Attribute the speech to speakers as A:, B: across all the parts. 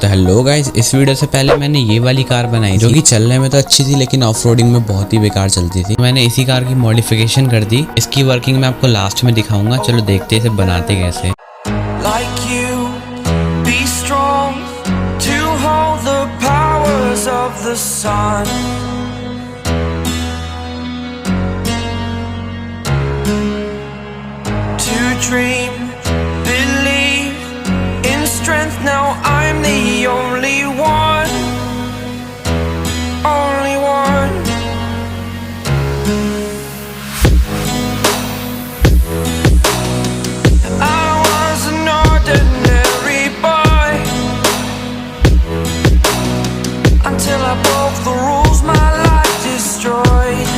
A: तो hello guys, इस video से पहले मैंने ये वाली कार बनाई जो कि चलने में तो अच्छी थी लेकिन ऑफ रोडिंग में बहुत ही बेकार चलती थी। मैंने इसी कार की मॉडिफिकेशन कर दी। इसकी वर्किंग मैं आपको लास्ट में दिखाऊंगा। चलो देखते इसे बनाते कैसे।
B: Now I'm the only one, only one. I was an ordinary boy until I broke the rules, my life destroyed,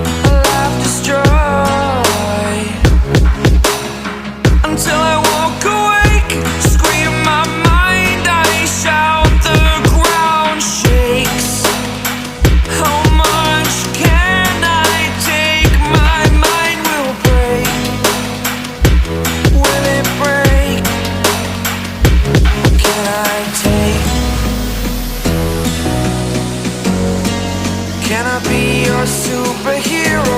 B: a life destroyed, until I woke awake. Can I be your superhero?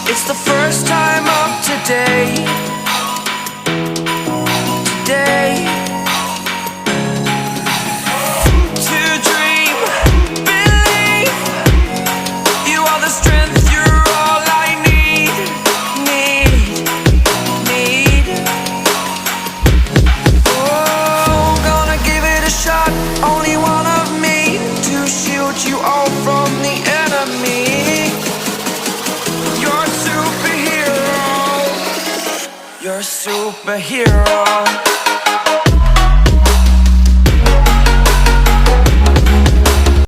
B: It's the first time of today, to dream, believe, you are the strength, you're all I need. Oh, gonna give it a shot, only one of me, to shield you all from the enemy. You're a superhero.